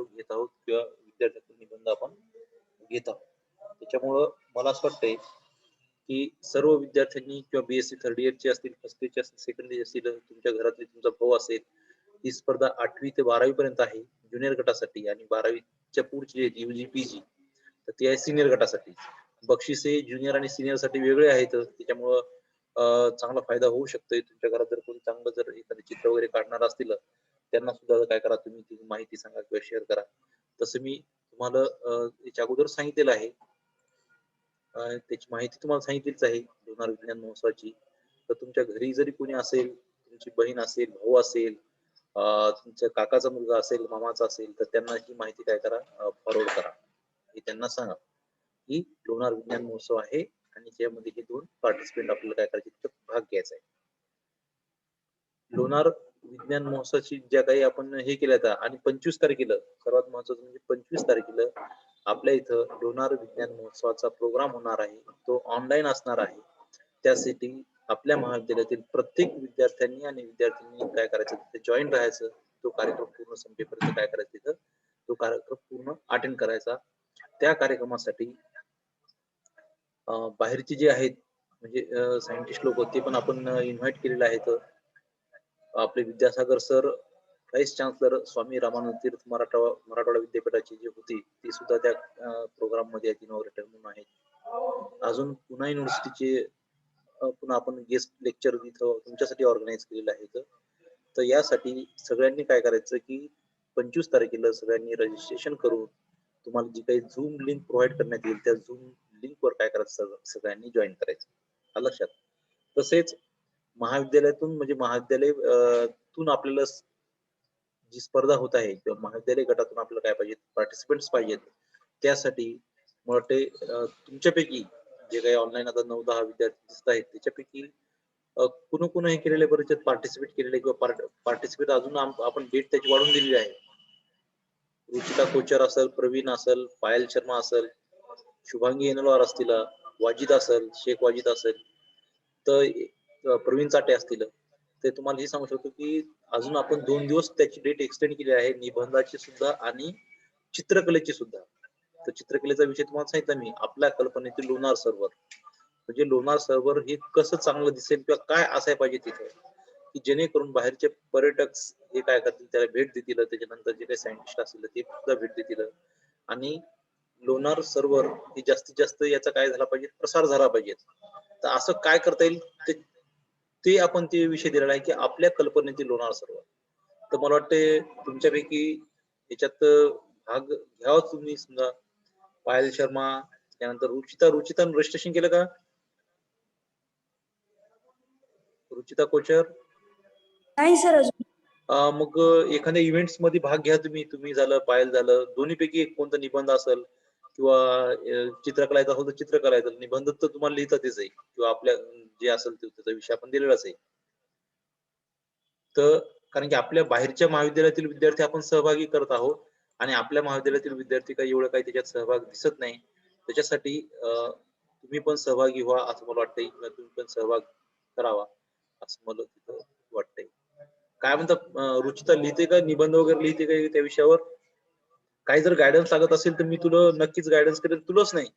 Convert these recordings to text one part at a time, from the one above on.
घेत आहोत किंवा विद्यार्थ्यांचा निबंध आपण घेत आहोत. त्याच्यामुळं मला असं वाटतंय की सर्व विद्यार्थ्यांनी किंवा BSc थर्ड इयरचे असतील, फर्स्ट इयरचे असतील, सेकंड इयर असतील, तुमच्या घरातले तुमचा भाऊ असेल, ही स्पर्धा 8वी ते 12वी पर्यंत आहे ज्युनियर गटासाठी, आणि 12वीच्या पुढची जी UG PG तर ती आहे सिनियर गटासाठी. बक्षिसे ज्युनियर आणि सिनियर साठी वेगळे आहेत. त्याच्यामुळं चांगला फायदा होऊ शकतोय. तुमच्या घरात जर कोणी चांगलं जर एखादं चित्र वगैरे काढणार असतील, त्यांना सुद्धा काय करा, तुम्ही ती माहिती सांगा किंवा शेअर करा. तसं मी तुम्हाला याच्या अगोदर सांगितलेलं आहे. त्याची माहिती तुम्हाला सांगितलीच आहे लोणार विज्ञान महोत्सवाची. तर तुमच्या घरी जरी कोणी असेल, तुमची बहीण असेल, भाऊ असेल, तुमच्या काकाचा मुलगा असेल, मामाचा असेल, तर त्यांना ही माहिती काय करा, फॉरवर्ड करा. हे त्यांना सांगा की लोणार विज्ञान महोत्सव आहे आणि त्यामध्ये हे 2 पार्टिसिपेंट आपल्याला काय करायचे, तिथं भाग घ्यायचा आहे. लोणार विज्ञान महोत्सवाची ज्या काही आपण हे केलं आणि 25 तारखेला सर्वात महत्वाचं म्हणजे 25 तारखेला आपल्या इथं लोणार विज्ञान महोत्सवाचा प्रोग्राम होणार आहे. तो ऑनलाईन असणार आहे. त्यासाठी आपल्या महाविद्यालयातील प्रत्येक विद्यार्थ्यांनी आणि विद्यार्थिनींनी काय करायचं, तिथे जॉईन राहायचं. तो कार्यक्रम पूर्ण संपेपर्यंत काय करायचं, तिथं तो कार्यक्रम पूर्ण अटेंड करायचा. त्या कार्यक्रमासाठी बाहेरचे जे आहेत म्हणजे सायंटिस्ट लोक ते पण आपण इन्व्हाइट केलेले आहेत. आपले Vidyasagar sir, vice chancellor Swami Ramanand तीर्थ मराठवाडा विद्यापीठाची जी होती ती सुद्धा त्या प्रोग्राम मध्ये आहेत, इनॉग्रेटर म्हणून आहेत. अजून पुणे युनिव्हर्सिटीचे पुन्हा आपण गेस्ट लेक्चर इथं तुमच्यासाठी ऑर्गनाईज केलेलं आहे. तर यासाठी सगळ्यांनी काय करायचं की 25 तारखेला सगळ्यांनी रजिस्ट्रेशन करून तुम्हाला जी काही झूम लिंक प्रोव्हाइड करण्यात येईल त्या झूम लिंक वर काय करायचं, सगळ्यांनी जॉईन करायचं लक्षात. तसेच महाविद्यालयातून म्हणजे महाविद्यालय तून आपल्याला जी स्पर्धा होत आहे किंवा महाविद्यालय गटातून आपल्याला काय पाहिजे, पार्टिसिपेंट्स पाहिजेत. त्यासाठी मला वाटते तुमच्यापैकी जे काही ऑनलाईन आता 9-10 विद्यार्थी दिसत आहेत त्याच्यापैकी कुण हे केलेले बरेच पार्टिसिपेट केलेले किंवा पार्टिसिपेट अजून आपण डेट त्याची वाढवून दिलेली आहे. रुचिता कोचर असेल, प्रवीण असेल, पायल शर्मा असेल, शुभांगी एनलवार असतील, वाजिद असेल, शेख वाजिद असेल, तर प्रवीण चाटे असतील. ते तुम्हाला हे सांगू शकतो की अजून आपण 2 दिवस त्याची डेट एक्सटेंड केली आहे, निबंधाची सुद्धा आणि चित्रकलेची सुद्धा. तर चित्रकलेचा विषय तुम्हाला सांगितलं मी, आपल्या कल्पनेतील लोणार सरोवर. म्हणजे लोणार सरोवर हे कसं चांगलं दिसेल किंवा काय असायला पाहिजे तिथे, की जेणेकरून बाहेरचे पर्यटक हे काय करतील, त्याला भेट देतील. त्याच्यानंतर जे काही सायंटिस्ट असतील ते सुद्धा भेट देतील आणि लोणार सरोवर हे जास्तीत जास्त याचा काय झाला पाहिजे, प्रसार झाला पाहिजे. तर असं काय करता येईल ते आपण ते विषय दिलेला आहे की आपल्या कल्पनेतील लोणार सरोवर. तर मला वाटते तुमच्यापैकी याच्यात भाग घ्यावा तुम्ही. समजा पायल शर्मा, त्यानंतर रुचिता रजिस्ट्रेशन केलं का? रुचिता कोचर नाही सर अजून. मग एखाद्या इव्हेंट्स मध्ये भाग घ्या तुम्ही झालं, पायल झालं, दोन्हीपैकी एक कोणता निबंध असेल किंवा चित्रकलाचा असेल तर चित्रकलाचा, निबंध तर तुम्हाला लिहिता येच आहे किंवा आपल्या जे असेल त्याचा विषय आपण दिलेलाच आहे. तर कारण की आपल्या बाहेरच्या महाविद्यालयातील विद्यार्थी आपण सहभागी करत आहोत आणि आपल्या महाविद्यालयातील विद्यार्थी काही एवढं काही त्याच्यात सहभाग दिसत नाही. त्याच्यासाठी तुम्ही पण सहभागी व्हा असं मला वाटतंय किंवा तुम्ही पण सहभाग करावा असं मला तिथं वाटतंय. काय म्हणतात रुचिता, लिहिते का निबंध वगैरे, लिहिते का त्या विषयावर? काही जर गायडन्स लागत असेल तर मी तुला नक्कीच गायडन्स करेल. तुलाच नाही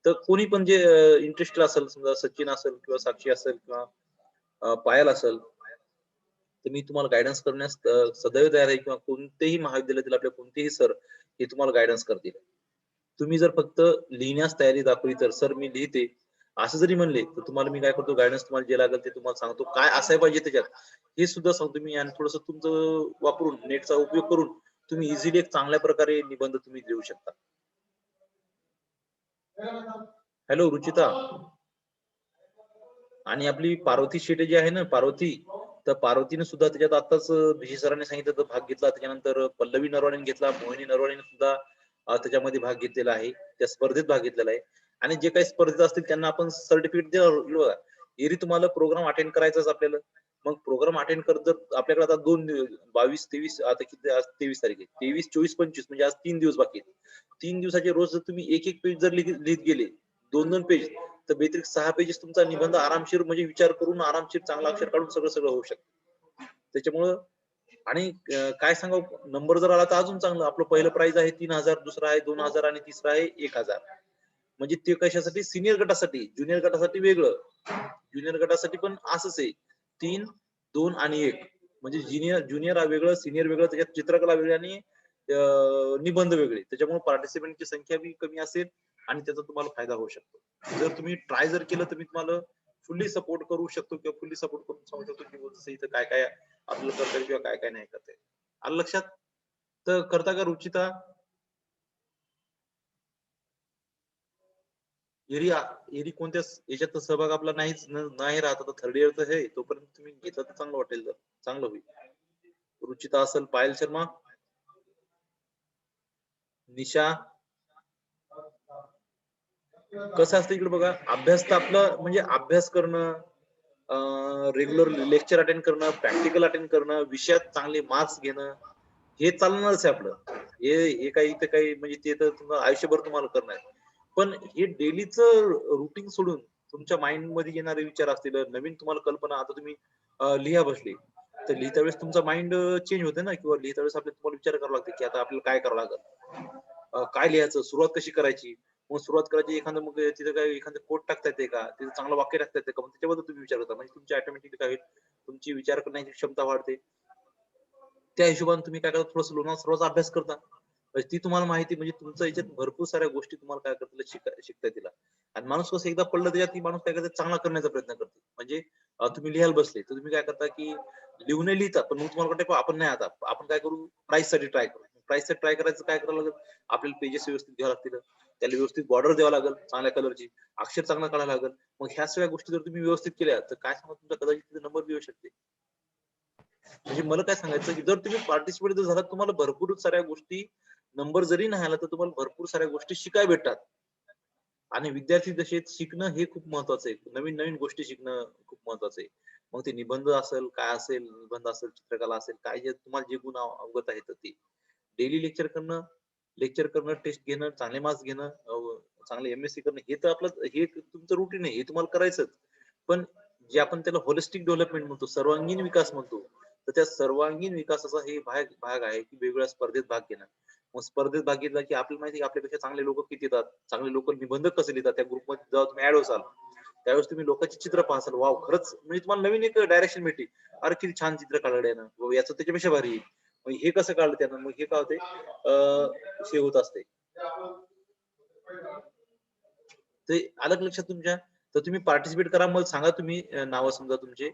तर कोणी पण जे इंटरेस्टेड असेल, समजा सचिन असेल किंवा साक्षी असेल किंवा पायल असेल, तर मी तुम्हाला गायडन्स करण्यास सदैव तयार आहे. किंवा कोणतेही महाविद्यालयातील आपले कोणतेही सर हे तुम्हाला गायडन्स करतील. तुम्ही जर फक्त लिहिण्यास तयारी दाखवली तर सर मी लिहिते असं जरी म्हणले तर तुम्हाला मी काय करतो, गायडन्स तुम्हाला जे लागेल ते तुम्हाला सांगतो, काय असायला पाहिजे त्याच्यात हे सुद्धा सांगतो मी. आणि थोडस तुमचं वापरून नेटचा उपयोग करून तुम्ही इझिली एक चांगल्या प्रकारे निबंध तुम्ही लिहू शकता. हॅलो रुचिता. आणि आपली पार्वती शेटे जी आहे ना, पार्वती, तर पार्वतीने सुद्धा त्याच्यात आताच भिशी सरांनी सांगितलं तर भाग घेतला. त्याच्यानंतर पल्लवी नरवाणेने घेतला, मोहिनी नरवाणेने सुद्धा त्याच्यामध्ये भाग घेतलेला आहे, त्या स्पर्धेत भाग घेतलेला आहे. आणि जे काही स्पर्धेत असतील त्यांना आपण सर्टिफिकेट देणार. एरी तुम्हाला प्रोग्राम अटेंड करायचाच आपल्याला. मग प्रोग्राम अटेंड करत जर आपल्याकडे आता 22-23 आता किती, आज 23 तारीख आहे, 23, 24, 25 म्हणजे आज 3 दिवस बाकी आहेत. 3 दिवसाचे रोज जर तुम्ही एक पेज जर लिहित गेले, 2 पेज, तर बेसिक 6 पेजेस तुमचा निबंध आरामशीर म्हणजे विचार करून आरामशीर चांगला अक्षर काढून सगळं होऊ शकतं. त्याच्यामुळं आणि काय सांगाव, नंबर जर आला तर अजून चांगलं. आपलं पहिलं प्राइज आहे 3,000, दुसरं आहे 2,000 आणि तिसरं आहे 1,000. म्हणजे ते कशासाठी? सीनियर गटासाठी. ज्युनियर गटासाठी वेगळं. ज्युनियर गटासाठी पण असंच आहे. 3, 2 आणि 1. म्हणजे ज्युनियर वेगळं, सीनियर वेगळं, त्याच्यात चित्रकला वेगळी आणि निबंध वेगळे. त्याच्यामुळे पार्टिसिपंटची संख्या बी कमी असेल आणि त्याचा तुम्हाला फायदा होऊ शकतो. जर तुम्ही ट्राय जर केलं तर मी तुम्हाला फुल्ली सपोर्ट करू शकतो किंवा फुल्ली सपोर्ट करून सांगू शकतो की जसं इथं काय काय आपलं करता येईल किंवा काय काय नाही करता येईल. आलं लक्षात? तर करता का रुचिता? एरी एरी कोणत्या याच्यात तर सहभाग आपला नाही राहत. आता थर्ड इयरचं आहे, तोपर्यंत तुम्ही घेतलं तर चांगलं वाटेल, जर चांगलं होईल. रुचिता असेल, पायल शर्मा, निशा. कसं असतं इकडे बघा, अभ्यास तर आपलं म्हणजे अभ्यास करणं, रेग्युलर लेक्चर अटेंड करणं, प्रॅक्टिकल अटेंड करणं, विषयात चांगले मार्क्स घेणं, हे चालणारच आहे आपलं. हे हे काही इथं काही म्हणजे ते तर तुम्हाला आयुष्यभर तुम्हाला करणं आहे. पण हे डेलीचं रुटीन सोडून तुमच्या माइंड मध्ये येणारे विचार असतील, नवीन तुम्हाला कल्पना, आता तुम्ही लिहा बसले, तर लिहिता वेळेस तुमचा माइंड चेंज होते ना, किंवा लिहिता वेळेस आपल्याला तुम्हाला विचार करावा लागतो, की आता आपल्याला काय करावं लागेल, काय लिहायचं, सुरुवात कशी करायची. मग सुरुवात करायची, एखादं मग तिथं काय एखादं कोट टाकता येते का, तिथं चांगलं वाक्य टाकता येते का, मग त्याच्याबद्दल तुम्ही विचार करता. म्हणजे तुमची ऑटोमॅटिकली काय होईल, तुमची विचार करण्याची क्षमता वाढते. त्या हिशोबाने तुम्ही काय करता, थोडंसं लोणार सर्वच अभ्यास करता. म्हणजे ती तुम्हाला माहिती, म्हणजे तुमच्या याच्यात भरपूर साऱ्या गोष्टी तुम्हाला काय करतील, शिकता येतील. आणि माणूस कसं एकदा पडलं त्याच्यात, ती माणूस काय करते, चांगला करण्याचा प्रयत्न करते. म्हणजे तुम्ही लिहायला बसले तर तुम्ही काय करता, की लिहू नाही लिहिता, पण मग तुम्हाला वाटतं आपण नाही, आता आपण काय करू, प्राईज साठी ट्राय करू. प्राईज साठी ट्राय करायचं काय करावं लागेल, आपल्याला पेजेस व्यवस्थित घ्यावं लागतील, त्याला व्यवस्थित बॉर्डर द्यावं लागेल चांगल्या कलरची, अक्षर चांगला काढायला लागेल. मग ह्या सगळ्या गोष्टी जर तुम्ही व्यवस्थित केल्या तर काय सांगा, तुमचा कदाचित नंबर बी येऊ शकते. म्हणजे मला काय सांगायचं, की जर तुम्ही पार्टिसिपेट जर झालात, तुम्हाला भरपूर साऱ्या गोष्टी, नंबर जरी नाही आला तर तुम्हाला भरपूर साऱ्या गोष्टी शिकायला भेटतात. आणि विद्यार्थी दशेत शिकणं हे खूप महत्वाचं आहे. नवीन नवीन गोष्टी शिकणं खूप महत्वाचं आहे. मग ते निबंध असेल, काय असेल, निबंध असेल, चित्रकला असेल, काय जे तुम्हाला जे गुण अवगत आहेत ते. डेली लेक्चर करणं, टेस्ट घेणं, चांगले मार्क्स घेणं, चांगले एम-एस-सी करणं, हे तर आपलं हे तुमचं रुटीन आहे. हे तुम्हाला करायचंच. पण जे आपण त्याला होलिस्टिक डेव्हलपमेंट म्हणतो, सर्वांगीण विकास म्हणतो. तर त्या सर्वांगीण विकासाचा हे भाग भाग आहे, की वेगवेगळ्या स्पर्धेत भाग घेणं. मग स्पर्धेत भाग घेतला, की आपल्याला माहिती आहे, की आपल्यापेक्षा चांगले लोक किती येतात. चांगले लोक निबंध कसे लिहितात. त्या ग्रुपमध्ये जेव्हा तुम्ही ऍड होसाल, त्यावेळेस तुम्ही लोकांची चित्र पाहसाल. वॉव! खरंच म्हणजे तुम्हाला नवीन एक डायरेक्शन भेटली. अरे किती छान चित्र काढलं यानं. याचं त्याच्यापेक्षा भारी आहे. मग हे कसं काढलं त्यानं? मग हे काय होते, हे होत असते. ते आलं का लक्षात तुमच्या? तर तुम्ही पार्टिसिपेट करा. मग सांगा तुम्ही नावं समजा तुमचे.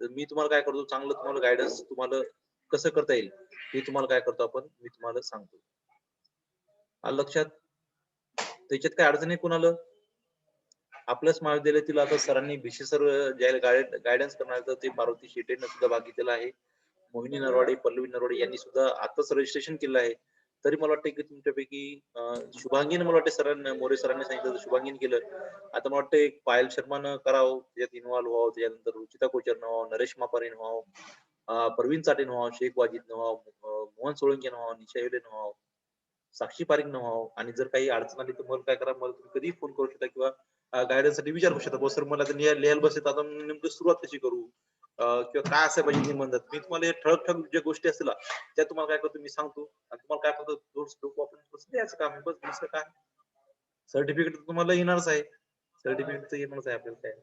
तर मी तुम्हाला काय करतो, चांगलं तुम्हाला गाईडन्स तुम्हाला कसं करता येईल, हे तुम्हाला काय करतो आपण, मी तुम्हाला सांगतो. आलं लक्षात? त्याच्यात काही अडचण आहे कुणाला? आपल्याच महाविद्यालयातील आता सरांनी भिसे सर ज्याला गाईडन्स करणार, तर ते पार्वती शेटेनं सुद्धा भाग घेतलेला आहे. मोहिनी नरवाडे, पल्लवी नरवाडे यांनी सुद्धा आताच रजिस्ट्रेशन केलं आहे. तरी मला वाटतं की तुमच्यापैकी शुभांगीनं, मला वाटतं सरांना, मोरे सरांनी सांगितलं तर शुभांगीनं केलं. आता मला वाटतं एक पायल शर्मानं करावं, त्याच्यात इन्व्हॉल्व व्हावं, त्याच्यानंतर रुचिता कोचरनं व्हावं, नरेश मापारीनं व्हावं, प्रवीण चाटेनं व्हावं, शेख वाजिदनं व्हावं, मोहन सोळंकीनं व्हावं, निशा येवलेनं व्हावं, साक्षी पारीखनं व्हावं. आणि जर काही अडचण आली तर मला काय करा, मला तुम्ही कधीही फोन करू शकता किंवा गाईडन्स साठी विचारू शकता. "हो सर, मला आता लिहायला बसलेत, आता नेमकं सुरुवात कशी करू? किंवा काय असायला पाहिजे निबंधात?" मी तुम्हाला हे ठळक-ठळक ज्या गोष्टी असतील ना, त्या तुम्हाला काय करतो, मी सांगतो आणि तुम्हाला काय फक्त नोट्स डोकं वापरून बस लिहायचं काम आहे. बस दुसरं काय. सर्टिफिकेट तुम्हाला येणारच आहे. सर्टिफिकेट तर येणारच आहे आपल्याला काय.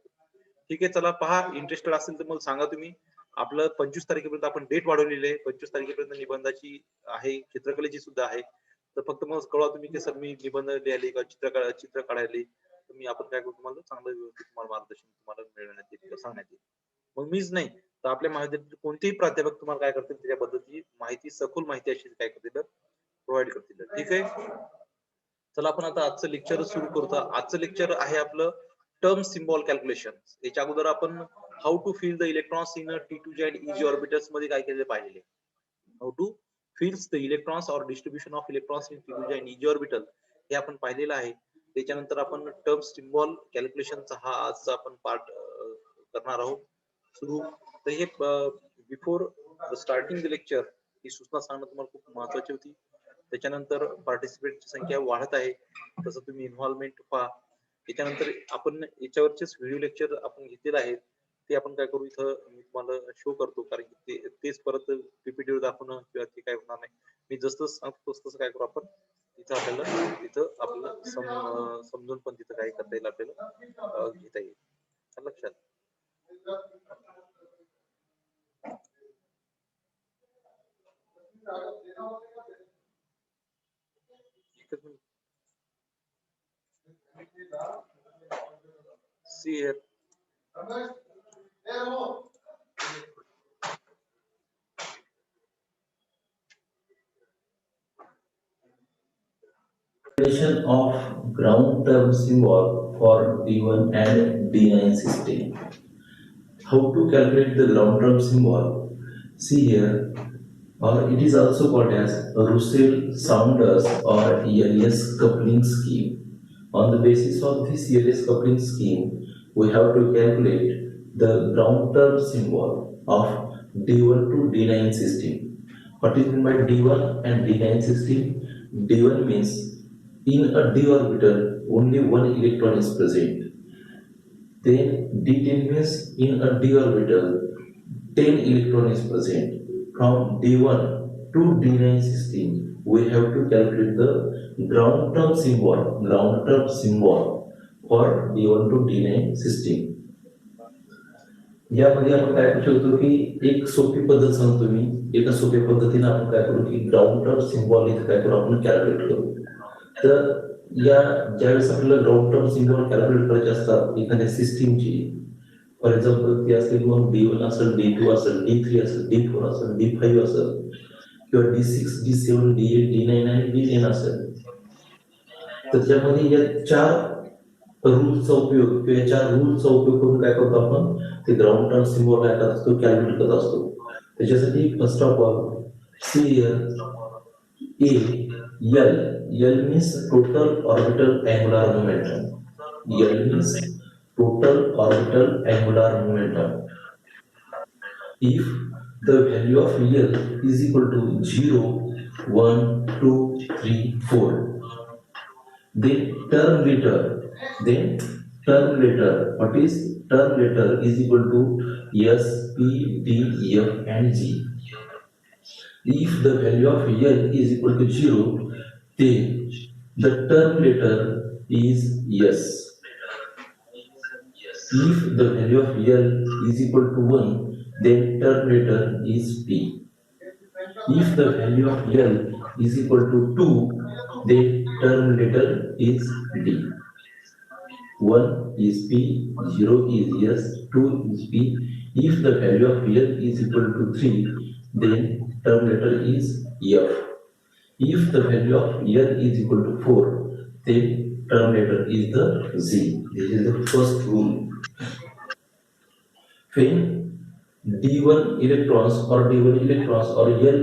ठीक आहे, चला पहा, इंटरेस्टेड असेल तर मला सांगा तुम्ही. आपलं 25 तारखेपर्यंत आपण डेट वाढवलेली आहे. 25 तारखेपर्यंत निबंधाची आहे, चित्रकलेची सुद्धा आहे. तर फक्त मग कळवा तुम्ही, की सर मी निबंध लिहायले किंवा चित्र काढायले. तर मी आपण काय करू, तुम्हाला चांगलं व्यवस्थित तुम्हाला मार्गदर्शन तुम्हाला मिळवण्यात येईल किंवा सांगण्यात येईल. मग मीच नाही, तर आपल्या महाविद्यालयातील कोणतेही प्राध्यापक तुम्हाला काय करतील, त्याच्याबद्दलची माहिती, सखोल माहिती अशी काय करतील, प्रोव्हाईड करतील. ठीक आहे. चला आपण आता आजचं लेक्चर सुरू करू. तर आजचं लेक्चर आहे आपलं टर्म सिम्बॉल कॅल्क्युलेशन. याच्या अगोदर आपण how to fill the electrons in T2 and EG orbitals मध्ये काय केले पाहिजे. How to fills the electrons or distribution of electrons in T2 and EG orbital हे आपण पाहिलेलं आहे. त्याच्यानंतर आपण टर्म सिम्बॉल कॅल्क्युलेशनचा हा आजचा आपण पार्ट करणार आहोत सुरू. तर हे बिफोर स्टार्टिंग द लेक्चर ही सूचना सांगणं तुम्हाला खूप महत्वाची होती. त्याच्यानंतर पार्टिसिपेटची संख्या वाढत आहे, तसं तुम्ही इन्व्हॉल्वमेंट पहा. त्याच्यानंतर आपण याच्यावरचेच व्हिडिओ लेक्चर आपण घेतलेलं आहे. ते आपण काय करू इथं मी तुम्हाला शो करतो, कारण की तेच परत पीपीटीवर दाखवणं किंवा ते काय होणार नाही. मी जसं सांगतो तसं काय करू आपण तिथं आपल्याला तिथं आपलं समजून पण तिथं काय करता येईल आपल्याला घेता येईल. आलं लक्षात. एकच minute. See here. Definition of ground term symbol for D1 and D9 system. How to calculate the ground term symbol? See here, or it is also called as Russell-Saunders or ELS coupling scheme. On the basis of this ELS coupling scheme, we have to calculate the ground term symbol of D1 to D9 system. What is meant by D1 and D9 system? D1 means in a d orbital only one electron is present. Then D10 means in a d orbital 10 electron is present. From D1 to D9 system, we have to calculate the ground term symbol for D1 to D9 system. यामध्ये आपण काय करू शकतो की एक सोपी पद्धत सांगतो मी. एका सोप्या पद्धतीने आपण काय करू की ग्राउंड टर्म सिम्बॉल इथे काय करू आपण कॅल्क्युलेट करू. तर या ज्यावेळेस आपल्याला ग्राउंड टर्म सिम्बॉल कॅल्क्युलेट करायचे असतात एखाद्या सिस्टीमची, फॉर एक्झाम्पल ती असेल मग D1 असेल, D2 असेल, D3 असेल, D4 असेल, D5 असेल किंवा D6, D7, D8, D9 आणि D10 असेल. तर त्यामध्ये या चार रूल्सचा उपयोग किंवा या चार रूल्सचा उपयोग करून काय करतो आपण ते ग्राउंड टर्म सिम्बॉल काय करत असतो कॅल्क्युलेट करत असतो. त्याच्यासाठी first of all see L means total orbital angular momentum. L means total orbital angular momentum. If the value of L is equal to 0, 1, 2, 3, 4, then term letter, what is term letter is equal to S, P, D, F and G. If the value of L is equal to 0, then the term letter is S. If the value of L is equal to 1, then term letter is P. If the value of L is equal to 2, then term letter is D. 1 is P, 0 is S, 2 is P. If the value of L is equal to 3, then term letter is F. If the value of L is equal to 4, then term letter is the Z. This is the first rule. When D1 electrons or L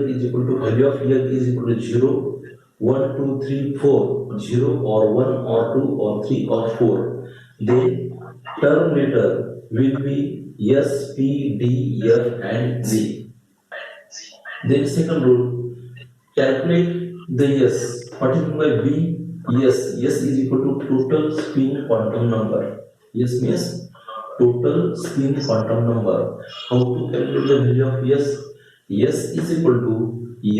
is equal to value of L is equal to 0, 1, 2, 3, 4, 0 or 1 or 2 or 3 or 4, then term letter will be S, P, D, F and Z. Then second rule, calculate the S. What is meant by B? S is equal to total spin quantum number. S means total spin quantum number. How to calculate the value of S? S is equal to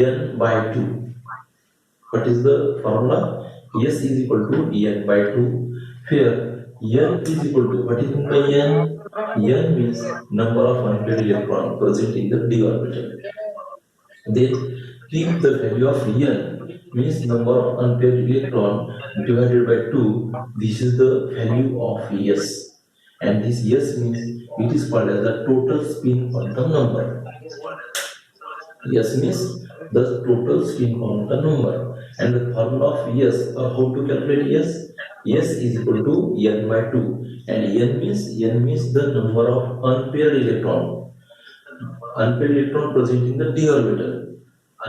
N by 2. What is the formula? S is equal to N by 2. Here N is equal to, what is meant by N? N means number of unpaired electrons present in the d orbital. Then keep the value of N means number of unpaired electron divided by 2. This is the value of S, and this S means it is called as the total spin quantum number. S means the total spin quantum number, and the formula of S, or how to calculate S? S is equal to N by 2, and N means the number of unpaired electron present in the d orbital.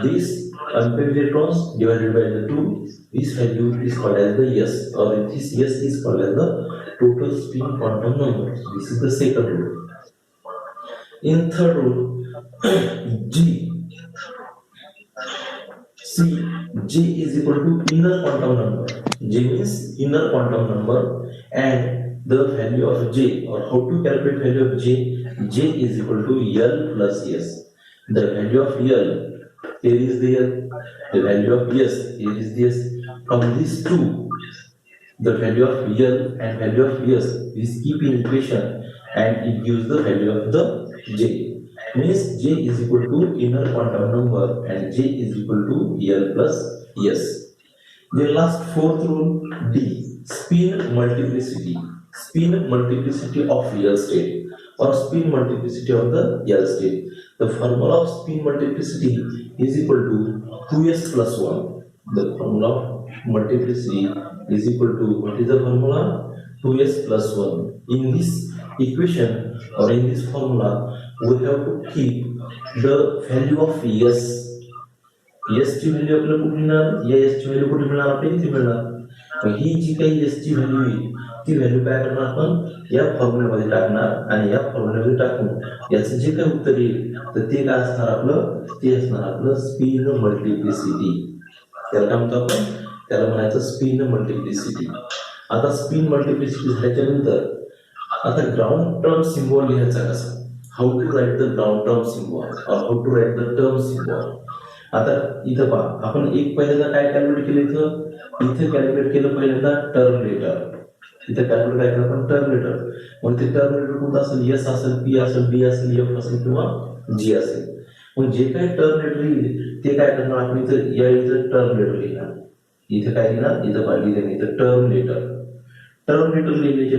These unpaired electrons divided by the 2, this value is called as the S, or this S is called as the total spin quantum number. This is the second rule. In third rule, G is equal to inner quantum number. G means inner quantum number, and the value of j, or how to calculate value of j? J is equal to L plus S. The value of L, here is the L. The value of S, here is this. From these two, the value of L and value of S is keep in equation, and it gives the value of the j. Means j is equal to inner quantum number and j is equal to L plus S. The last fourth rule, D, spin multiplicity. Spin multiplicity of L state or spin multiplicity of the L state. The formula of spin multiplicity is equal to 2s plus 1. The formula of multiplicity is equal to, what is the formula? 2s plus 1. In this equation or in this formula, we have to keep the value of s. S ची value आपल्याला कुठे मिळणार? या S ची value कुठे मिळणार? आपल्याला इथे मिळणार. मग ही जी काही S ची व्हॅल्यू आहे ती व्हॅल्यू काय करणार आपण या फॉर्म्युल्यामध्ये टाकणार आणि या फॉर्म्युल्यामध्ये टाकून याचं जे काही उत्तर येईल तर ते काय असणार आपलं? ते असणार आपलं स्पिन मल्टिप्लिसिटी. त्याला काय म्हणतो आपण? त्याला म्हणायचं स्पिन मल्टिप्लिसिटी. आता स्पिन मल्टिप्लिसिटी झाल्याच्या नंतर आता ग्राउंड टर्म सिम्बॉल लिहायचा कसा? How to write the ground term symbol और how to write the term symbol. आता इथं पहा, आपण एक पहिल्यांदा काय कॅल्क्युलेट केलं? इथे कॅल्क्युलेट केलं पहिल्यांदा टर्म लेटर. इथे कॅल्क्युलेट काय केलं आपण? Term letter. मग ते टर्म लेटर कोणतं असेल? एस असेल, पी असेल, बी असेल, एफ असेल किंवा जी असेल. मग जे काही टर्म लेटर येईल ते काय करणार आपण? इथं या इथं टर्म लेटर लिहिणार. इथे काय लिहिणार? इथं पाहिजे इथं टर्म लेटर. टर्म लेटर लिहिल्याच्या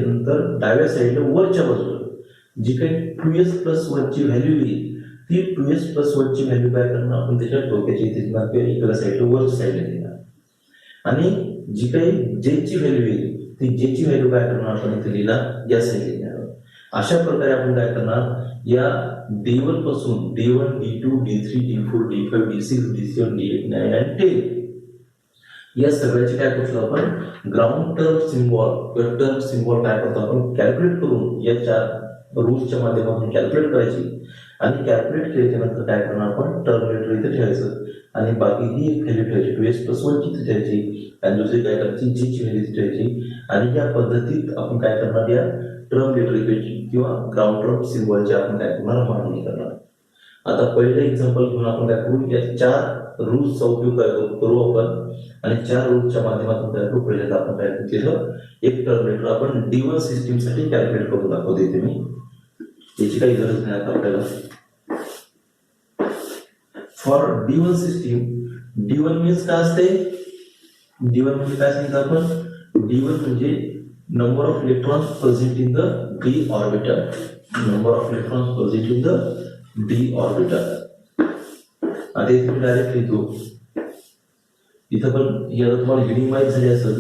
नंतर डाव्या साईडला वरच्या बाजूला जी काही 2s प्लस 1 ची व्हॅल्यू येईल ती 2s प्लस 1 ची व्हॅल्यू काय करणार आपण? त्याच्या डोक्याच्या इथे इकडे साईडला वरच्या साईडला लिहिणार. आणि जी काही j ची व्हॅल्यू येईल ती j ची व्हॅल्यू काय करणार आपण? इथे लिहिणार या साईडला लिहिणार. अशा प्रकारे आपण काय करणार? या d1 पासून d1 d2 d3 d4 d5 d6 d7 d8 9 आणि 10 या सगळ्याचे काय करतो आपण? ग्राउंड टर्म सिम्बॉल किंवा टर्म सिम्बॉल काय करतो आपण? कॅल्क्युलेट करून या चार रूल्सच्या माध्यमातून कॅल्क्युलेट करायची आणि कॅल्क्युलेट केल्याच्या नंतर काय करणार आपण? टर्म लेटर इथे ठेवायचं आणि बाकी ही व्हॅल्यू ठेवायची 2s प्लस 1 ची ठेवायची आणि दुसरी काय करायची? जी ची व्हॅल्यू ठेवायची. आणि या पद्धतीत आपण काय करणार? या टर्म लेटर इक्वेशन किंवा ग्राउंड टर्म सिम्बॉलचे आपण काय करणार? मांडणी करणार. आता पहिलं एक्झाम्पल घेऊन आपण काय करू? या चार रूल्सचा उपयोग करू आपण आणि चार रूल्सच्या माध्यमातून काय करू? पहिल्यांदा आपण काय केलं? एक टर्म लेटर आपण D1 सिस्टीम साठी कॅल्क्युलेट करून दाखवते इथे मी. याची काही गरज नाही आता आपल्याला. For D1 system, D1 means काय असते? D1 म्हणजे काय सांगितलं आपण? D1 म्हणजे number of electrons present in the d orbital. Number of electrons present in the d orbital. आता इथे मी डायरेक्ट लिहितो. इथं पण याला तुम्हाला हिडिंग माहिती झाली असेल,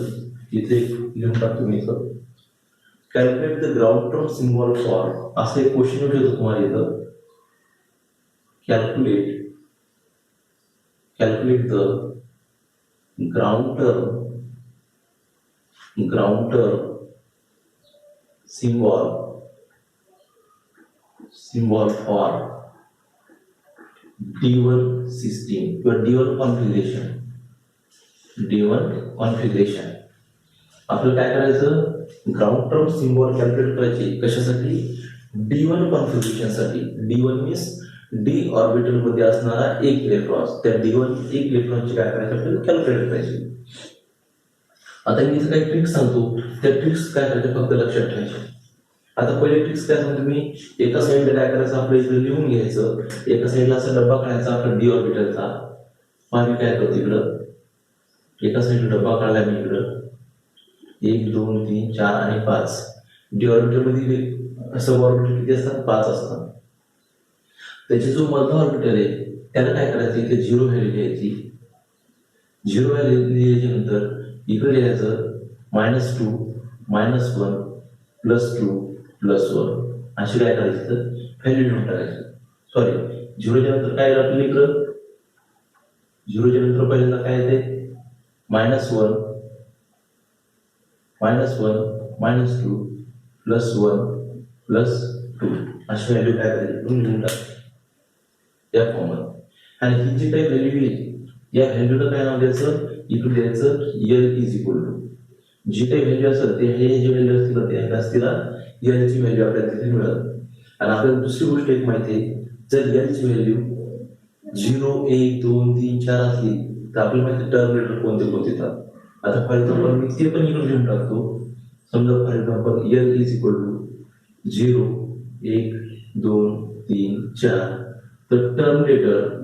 इथे लिहून टाकतो मी इथं. Calculate the ground term symbol for, असं एक क्वेश्चन होतं तुम्हाला इथं. Calculate the ground term symbol for D1 system किंवा D1 configuration. आपल्याला काय करायचं? ग्राउंड टर्म सिम्बॉल कॅल्क्युलेट करायची. कशासाठी? D1 कॉन्फिगरेशन साठी. D1 मीन्स d ऑर्बिटल मध्ये असणारा एक इलेक्ट्रॉन. त्या D1 एक इलेक्ट्रॉनची काय करायचं? आपल्याला कॅल्क्युलेट करायची. आता मी इथे काही ट्रिक्स सांगतो, त्या ट्रिक्स काय करायच्या फक्त लक्षात ठेवायच्या. आता पहिले ट्रिक्स काय सांगतो मी? एका साईडला काय करायचं? आपल्या इकडे लिहून घ्यायचं. एका साईडला असा डब्बा काढायचा आपला d ऑर्बिटलचा. मी काय करतो इकडं? एका साईडला डब्बा काढला मी इकडं. 1 2 3 4 आणि 5. d ऑर्बिटल मध्ये सब ऑर्बिटल किती असतात? 5 असतात. त्याची जो मध्य ऑर्बिटल आहे त्याला काय करायचं? इथे 0 व्हॅल्यू लिहायची. 0 व्हॅल्यू लिहिल्याच्या नंतर इकडे लिहायचं -2 -1 +2 +1 अशी काय करायचं? व्हॅल्यू लिहून टाकायची. सॉरी, 0 च्या नंतर काय आपल्याला इकडं? 0 च्या नंतर पहिल्यांदा काय येते? -1 -1 -2 +1 +2 अशी व्हॅल्यू काय करायची? लिहून टाकायची या फॉर्ममध्ये. आणि ही जी काही व्हॅल्यू येईल या व्हॅल्यूला काय नाव द्यायचं? इकडे द्यायचं L इज इक्वल टू जी काही व्हॅल्यू असेल ते हे जे व्हॅल्यू असतील त्याच तिला एल ची व्हॅल्यू आपल्याला तिथे मिळेल. आणि आपल्याला दुसरी गोष्ट एक माहिती आहे, जर एल ची व्हॅल्यू 0, 1, 2, 3, 4 असली तर आपल्याला माहिती टर्मिनेटर कोणते कोणते येतात. आता फॉर एक्झाम्पल मी ते पण इकडून लिहून टाकतो. समजा for example L is equal to 0, 1, 2, 3, 4. तर terminator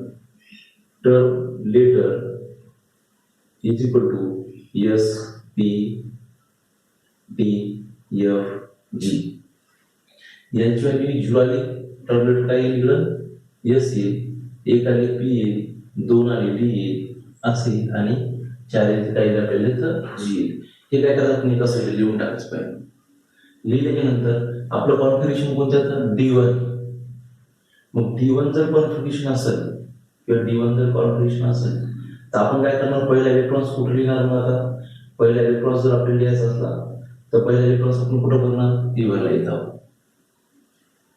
is equal to S P D F G. यांची व्हॅल्यू 0 आली, टर्मिनेटर काय येईल इकडं एस येईल, 1 आले पी येईल, 2 आले डी येईल असे, आणि 4 येईल काय आपल्याला तर जी येईल. हे काय करतात मी कसं लिहून टाकायचं पाहिजे. लिहिल्याच्या नंतर आपलं कॉन्फिगरेशन कोणतं D1. मग D1 जर कॉन्फिगरेशन असेल किंवा D1 जर कॉन्फिगरेशन असेल तर आपण काय करणार, पहिला इलेक्ट्रॉन्स कुठे लिहिणार. मग आता पहिला इलेक्ट्रॉन्स जर आपल्याला लिहायचा असला तर पहिला इलेक्ट्रॉन्स आपण कुठं बघणार, D1 ला येत आहोत.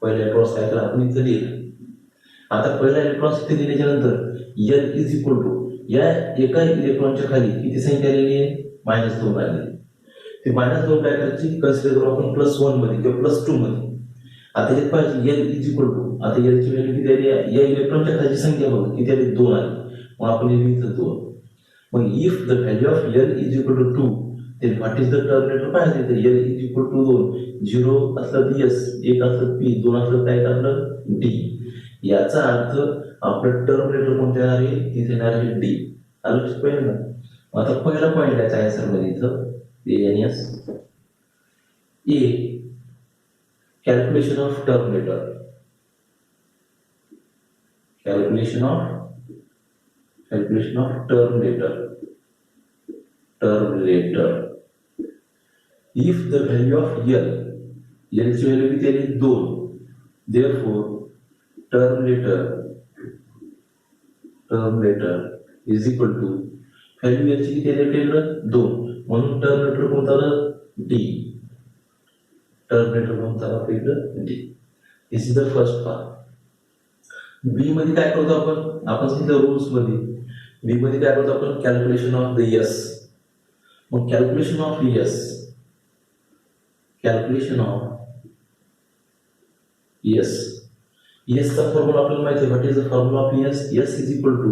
पहिला इलेक्ट्रॉन्स काय करा आपण इथं लिहिलं. आता पहिला इलेक्ट्रॉन्स इथे लिहिल्याच्या नंतर एल इज इक्वल टू या एका इलेक्ट्रॉनच्या खाली किती संख्या आलेली आहे, -2 आलेली. ते -2 काय करायची, कन्सिडर करू आपण +1 मध्ये किंवा +2 मध्ये. आता यात पाहिजे एल इज इक्वल टू, आता एल ची व्हॅल्यू किती आली, या इलेक्ट्रॉनच्या खालची संख्या बघा किती आली, 2 आली. मग आपण लिहिलं 2. मग if the value of L is equal to 2, then what is the terminator पाहिजे. तर एल इज इक्वल टू 2, 0 असलं तर एस, 1 असलं पी, 2 असलं काय करणार डी. याचा अर्थ आपलं टर्मिनेटर कोणते येणार आहे, तिथे येणार आहे डी. आलं पहिलं ना. आता पहिला पॉईंट याचा आन्सर मध्ये इथं S A, calculation of terminator. Calculation of terminator. If the value of L ची व्हॅल्यू किती आली 2, therefore terminator is equal to value याची किती आली आपल्याला 2, म्हणून टर्मिनेटर कोणता आलं D. टर्मिनेटर कोणता आलं आपल्याला D. This is the first part. B मध्ये काय करतो आपण सांगितलं रूल्स मध्ये. बी मध्ये काय करतो आपण, कॅल्क्युलेशन ऑफ द एस. मग कॅल्क्युलेशन ऑफ एस चा फॉर्म्युला आपल्याला माहिती आहे. What is the formula of S. S is equal to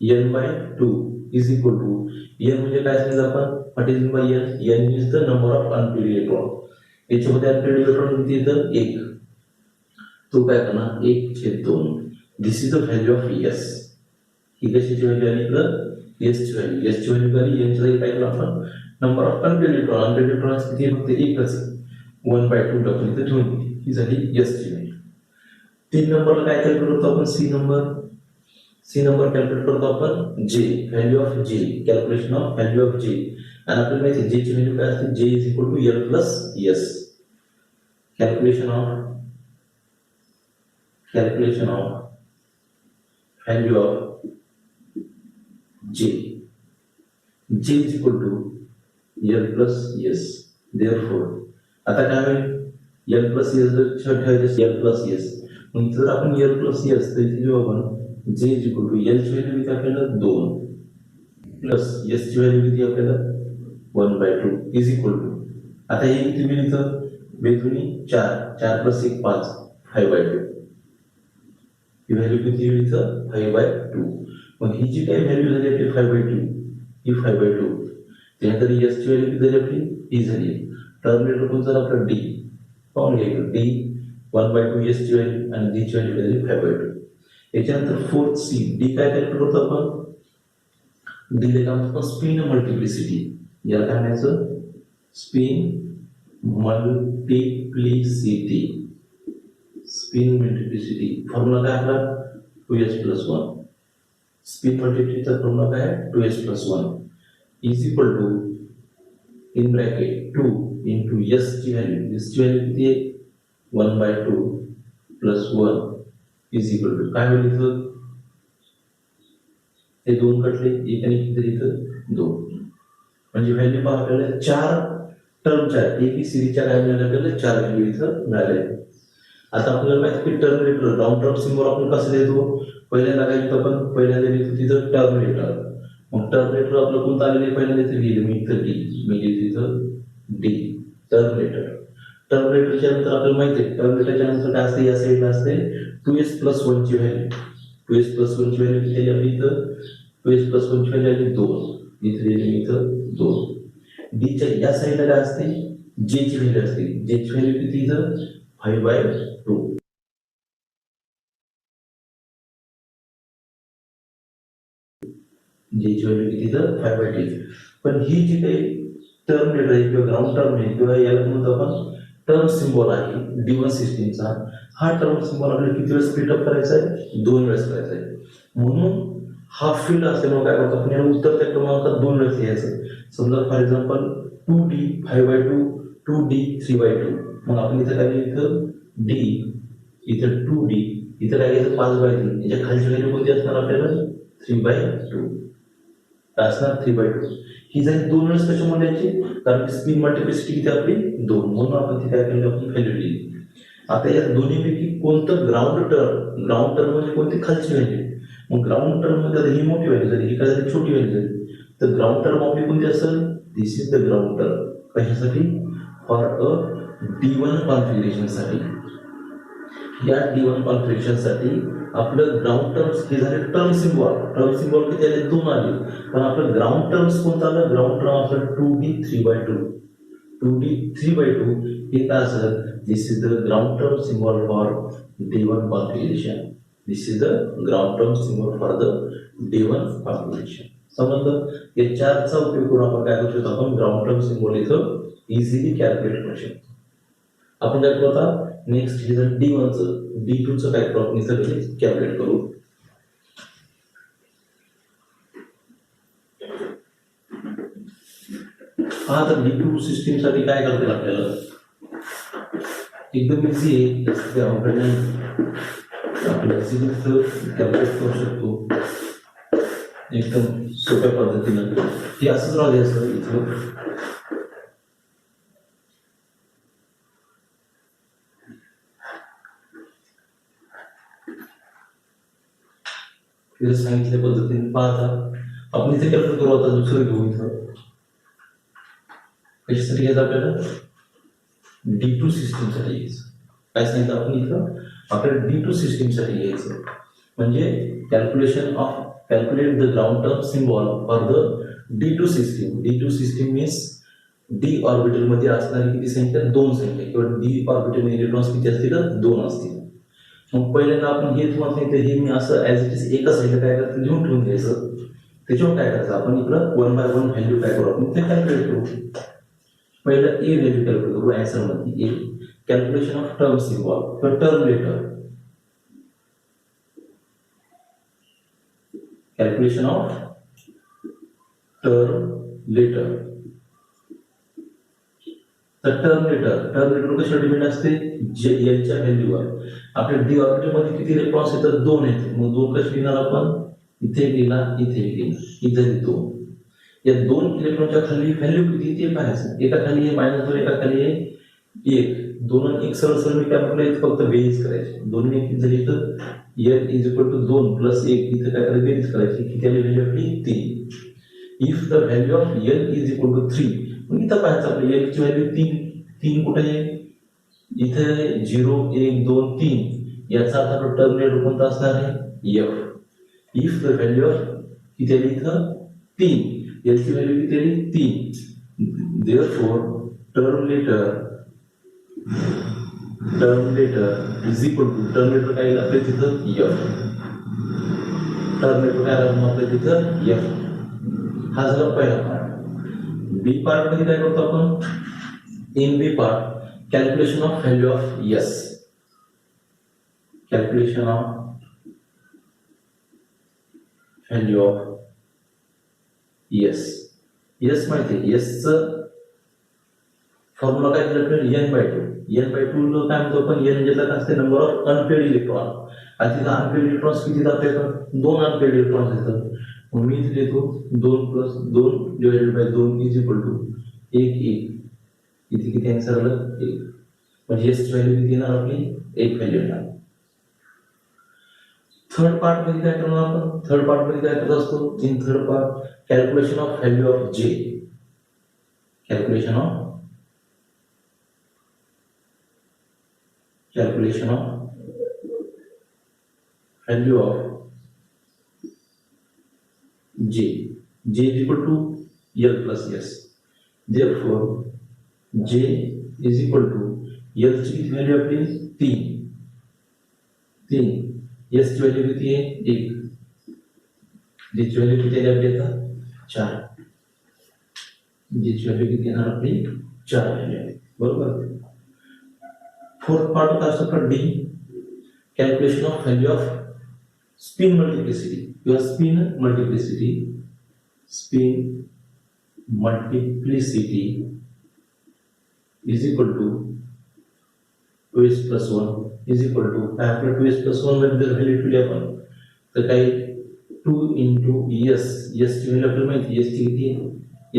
n/2 is equal to n म्हणजे काय सांगितलं आपण, what is by n is the number of unpaired electron. याच्यामध्ये अनपेड इलेक्ट्रॉन किती येतं 1. तो काय करणार 1/2. This is the value of S. ही कशाची व्हॅल्यू आली इकडं एस ची व्हॅल्यू. एस ची व्हॅल्यू कधी एन ची काय केलं आपण, नंबर ऑफ अनपेड इलेक्ट्रॉन किती फक्त एकच 1/2 टाकून इथे ठेवून दिली. ही झाली एस ची व्हॅल्यू. 3 नंबरला काय कॅल्क्युलेट करतो आपण, सी नंबर कॅल्क्युलेट करतो आपण जे, value of J, calculation of value of जे. आणि आपल्याला माहिती आहे जे ची व्हॅल्यू काय असते, J is equal to L plus S. Calculation of value of j is equal to l plus s. Therefore आता काय होईल, l plus s जर ठेवायचे l plus s, मग जर आपण l plus s तर इथे जेव्हा आपण j is equal to l ची व्हॅल्यू किती आपल्याला 2 प्लस s ची व्हॅल्यू किती आपल्याला 1/2 is equal to, आता हे किती मिळेल इथं बेदुनी 4 प्लस 1 5 5/2. ही व्हॅल्यू किती येईल इथं 5/2. मग ही जी काही व्हॅल्यू झाली आपली 5/2, ही 5/2. त्यानंतर एस ची व्हॅल्यू किती झाली आपली, ही झाली. टर्मिनेटर कोणता आपला डी, पाहून घ्यायचं डी 1/2 एस ची व्हॅल्यू आणि डी ची व्हॅल्यू झाली 5/2. याच्यानंतर फोर्थ सी, डी काय कॅल्क्युलेट करतो आपण, डी ला आपण स्पिन मल्टिप्लिसिटी. याला काय म्हणायचं, स्पिन मल्टिप्लिसिटी. फॉर्म्युला काय आपला 2s+1. स्पिन मल्टिप्लिसिटीचा फॉर्म्युला काय 2s+1 is equal to in bracket 2 into s ची व्हॅल्यू. s ची व्हॅल्यू किती आहे 1/2 प्लस 1 इज इक्वल टू काय होईल इथं, हे 2 कटले, एक आणि किती इथं 2. म्हणजे व्हॅल्यू पहा आपल्याला 4 टर्मच्या एबीसीडीच्या काय मिळाल्या आपल्याला 4 व्हॅल्यू इथं मिळाल्या. आता आपल्याला माहिती की टर्मिनेटर राऊंड टर्म सिम्बॉल आपण कसं देतो, पहिल्यांदा काय लिहितो आपण, पहिल्यांदा लिहितो तिथं मग टर्मिनेटर आपलं कोणतं आलेलं आहे पहिल्यांदा इथे लिहिलं मी इथं डी, मी लिहितो इथं डी टर्मिनेटर. टर्मिनेटरच्या नंतर आपल्याला माहिती आहे टर्मिनेटरच्या नंतर काय असते, या साईडला असते 2s+1 ची व्हॅल्यू. 2s+1 ची व्हॅल्यू किती आली इथं, 2s+1 ची व्हॅल्यू आली 2, इथे लिहिली इथं 2. डीच्या या साईडला काय असते, जे ची व्हॅल्यू असते, जे ची व्हॅल्यू किती इथं 5/2. जे ची व्हॅल्यू किती इथं 5/2. पण ही जी काही टर्मिनेटर आहे किंवा ग्राउंड टर्म आहे किंवा याला म्हणतो आपण टर्म सिम्बॉल आहे D1 सिस्टीमचा, हा टर्म सिम्बॉल आपल्याला किती वेळेस स्प्लिट अप करायचा आहे, 2 वेळेस करायचा आहे. म्हणून हाफ फील्ड असल्यामुळे काय करतो आपण याला उत्तर त्या क्रमांकात 2 वेळेस लिहायचं. समजा फॉर एक्झाम्पल 2D 5/2, 2D 3/2. मग आपण इथं काय लिहायचं, D इथं 2D, इथं काय घ्यायचं 5/3. याच्या खालची व्हॅल्यू कोणती असणार आपल्याला 3/2 असणार 3/2. ही जाईल 2 वेळेस कशामध्ये यायची, कारण स्पिन मल्टिप्लिसिटी किती आपली 2, म्हणून आपण ती काय केली आपण व्हॅल्यू लिहिली. आता या दोन्हीपैकी कोणतं ग्राउंड टर्म म्हणजे कोणती खालची व्हॅल्यू. मग ग्राउंड टर्म मध्ये ही मोठी व्हॅल्यू झाली, ही काय झाली छोटी व्हॅल्यू झाली. तर ग्राउंड टर्म आपली कोणती असेल, this is the ground term. कशासाठी, फॉर अ D1 कॉन्फिगरेशन साठी. या D1 कॉन्फिगरेशन साठी आपलं ग्राउंड टर्म्स हे झाले टर्म सिम्बॉल किती आले 2 आले. पण आपलं ग्राउंड टर्म्स कोणतं आलं, ग्राउंड टर्म आपलं 2D 3/2. 2D 3/2 हे काय असेल, this is the ground term symbol for D1 configuration. This is the ground term symbol for the D1 configuration. समजलं, या चारचा उपयोग करून आपण काय करू शकतो, आपण ग्राउंड टर्म सिम्बॉल इथं इझिली कॅल्क्युलेट करू शकतो. आपण काय करू आता, नेक्स्ट हे जर D1 चं, D2 चं काय करू आपण इथं कॅल्क्युलेट करू. हा तर D2 सिस्टीम साठी काय करता आपल्याला, एकदम इझी आहे, जास्त काही अवघड नाही. आपण इझिली कॅल्क्युलेट करू शकतो एकदम सोप्या पद्धतीनं. हे असंच राहू द्यायचं इथं. सांगितल्या पद्धतीने पाहता आपण इथे कॅल्क्युलेट करू. आता दुसरं घेऊ इथं, कशासाठी घ्यायचं आपल्याला, D2 सिस्टीम साठी घ्यायचं. काय सांगितलं आपण इथं, आपल्याला D2 सिस्टीम साठी घ्यायचं. म्हणजे calculate the ground term symbol for the D2 system. D2 system means D orbital मध्ये असणारी किती संख्या, 2 संख्या, किंवा D ऑर्बिटल मध्ये इलेक्ट्रॉन्स किती असतील, 2 असतील. मग पहिल्यांदा आपण हे तुम्हाला सांगितलं, हे मी असं ऍज इट इज एका साईडला काय करायचं, लिहून ठेवून द्यायचं. त्याच्यावर काय करायचं, आपण इकडं 1 बाय 1 व्हॅल्यू काय करू, आपण ते कॅल्क्युलेट करू. पहिलं ए व्हॅल्यू कॅल्क्युलेट करू. आन्सर मध्ये A, calculation of term symbol किंवा term letter. Calculation of term letter. तर टर्म लेटर कशावर डिपेंड असते, एलच्या व्हॅल्यूवर. आपल्या डी ऑर्बिटल मध्ये किती इलेक्ट्रॉन्स येतात, 2 येतात. मग 2 कसे लिहिणार आपण, इथे लिहिला, इथे लिहिला, इथे 2. या 2 इलेक्ट्रॉनच्या खाली व्हॅल्यू किती ते पाहायचं. एका खाली आहे -2, एका खाली आहे 1. 2 आणि 1 सरळ मी काय म्हटलं, फक्त बेरीज करायची. 2 ने 1 झाली तर L is equal to 2 plus 1, इथे काय करायचं, बेरीज करायची. किती आली व्हॅल्यू आपली 3. If the value of L is equal to 3, मग इथं पाहायचं आपल्या L ची व्हॅल्यू 3 कुठे आहे, इथे 0 1 2 3. याचा अर्थ आपला टर्म लेटर कोणता असणार आहे, F. If the value of किती आली इथं 3, L ची व्हॅल्यू किती आली 3. therefore term letter is equal to, term letter काय येईल आपल्या तिथं F. टर्म लेटर काय आलं आपल्या तिथं F. हा झाला पहिला पार्ट. बी पार्ट मध्ये काय करतो आपण, in B part calculation of value of S. Calculation of value of S. S माहिती आहे, S चं फॉर्म्युला काय दिलं आपल्याला, n/2. n/2 काय म्हणतो आपण, n ज्याला काय असते, नंबर ऑफ अनपेड इलेक्ट्रॉन. आणि तिथं अनपेड इलेक्ट्रॉन्स किती आपल्याकडे, 2 अनपेड इलेक्ट्रॉन्स येतात. मग मी इथे देतो 2 + 2 divided by 2 is equal to 1. इथे किती आन्सर आलं, 1. म्हणजे एस ची व्हॅल्यू किती येणार आपली, 1 व्हॅल्यू येणार. थर्ड पार्ट मध्ये काय करणार आपण? थर्ड पार्ट मध्ये काय करत असतो? In third part calculation of value of J, calculation of value of j is equal to l plus s. Therefore j is equal to l ची किती व्हॅल्यू आपली 3 s ची व्हॅल्यू किती आहे 1, j ची व्हॅल्यू किती आहे आपली आता 4, j ची व्हॅल्यू किती येणार आपली 4 व्हॅल्यू आहे बरोबर. फोर्थ पार्ट होता असतो D, calculation of value of spin multiplicity. Your spin multiplicity is equal to 2s plus 1 is equal to after 2s plus 1 मध्ये जर व्हॅल्यू ठेवली आपण तर काय 2 into s, s ची व्हॅल्यू आपल्याला माहिती, s ची किती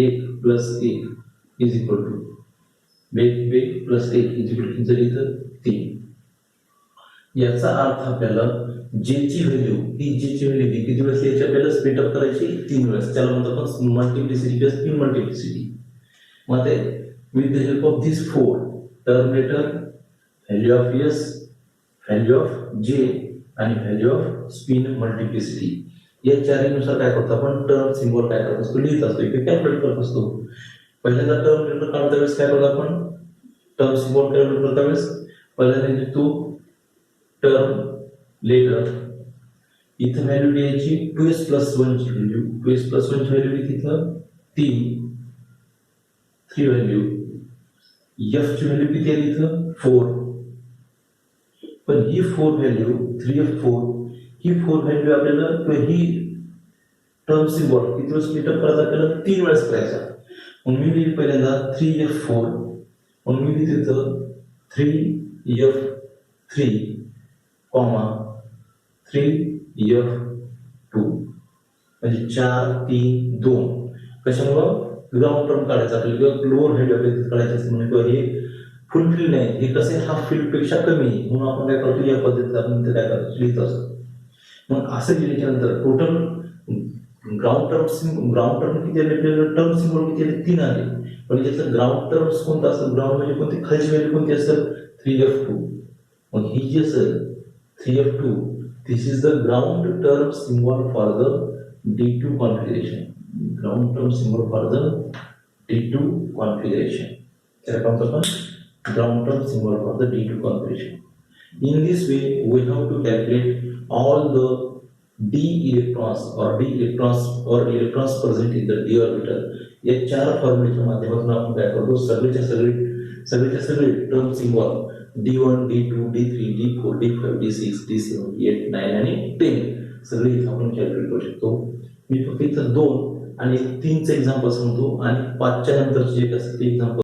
1 plus 1 is equal to वेग प्लस 1 is equal to जर इथं 3. याचा अर्थ आपल्याला जे ची व्हॅल्यू किती वेळेस याची आपल्याला स्प्लिट अप करायची 3 वेळेस. त्याला म्हणतो आपण मल्टिप्लिसिटी किंवा स्पिन मल्टिप्लिसिटी. मग ते with the help of this 4 terminator, value of S, value of जे आणि व्हॅल्यू ऑफ स्पिन मल्टिप्लिसिटी या चारीनुसार काय करतो आपण टर्म सिम्बॉल काय करत असतो लिहित असतो इथे कॅल्क्युलेट करत असतो. पहिल्यांदा टर्मिनेटर काढता वेळेस काय करतो आपण टर्म सिम्बॉल कॅल्क्युलेट करता वेळेस पहिल्यांदा लिहितो टर्म लेटर इथं व्हॅल्यू द्यायची 2s plus 1 ची व्हॅल्यू, 2s plus 1 ची व्हॅल्यू किती इथं 3 व्हॅल्यू, f ची व्हॅल्यू किती आहे इथं 4. पण ही 4 व्हॅल्यू 3f4 ही 4 व्हॅल्यू आपल्याला किंवा ही टर्म सिम्बॉल किती वेळेस स्प्लिट अप करायचा आपल्याला 3 वेळेस करायचा. मग मी लिहिलं पहिल्यांदा 3f4, मग मी लिहितो इथं 3f3 कॉमा 3f2 म्हणजे 4 3 2. कशामुळं ग्राउंड टर्म काढायचं आपल्याला किंवा लोअर व्हॅल्यू आपल्याला काढायचं असं म्हणून हे फुलफिल नाही, हे कसे हाफ फिल पेक्षा कमी आहे म्हणून आपण काय करतो या पद्धतीने आपण इथे काय करतो लिहित असतो. मग असं लिहिल्याच्या नंतर टोटल ग्राउंड टर्म किती आले आपल्याला टर्म सिम्बॉल किती आले 3 आले. पण याचं ग्राउंड टर्म्स कोणतं असतं ग्राउंड म्हणजे कोणती खालची व्हॅल्यू कोणती असेल 3f2. मग ही जी असेल 3f2 this is the ground term symbol for the D2 configuration. Ground term symbol for the D2 configuration. Correct answer? Ground term symbol for the D2 configuration. In this way, we have to calculate all the d electrons present in the d orbital. या 4 फॉर्म्युलेच्या माध्यमातून आपण काय करतो सगळे term symbol D1, D2, D3, D4, D5, D6, D7, D8, 9 आणि 10 सगळे इथं आपण कॅल्क्युलेट करू शकतो. मी फक्त इथं 2 आणि 3 चे एक्झाम्पल सांगतो आणि 5च्या नंतरचे जे असतात ते एक्झाम्पल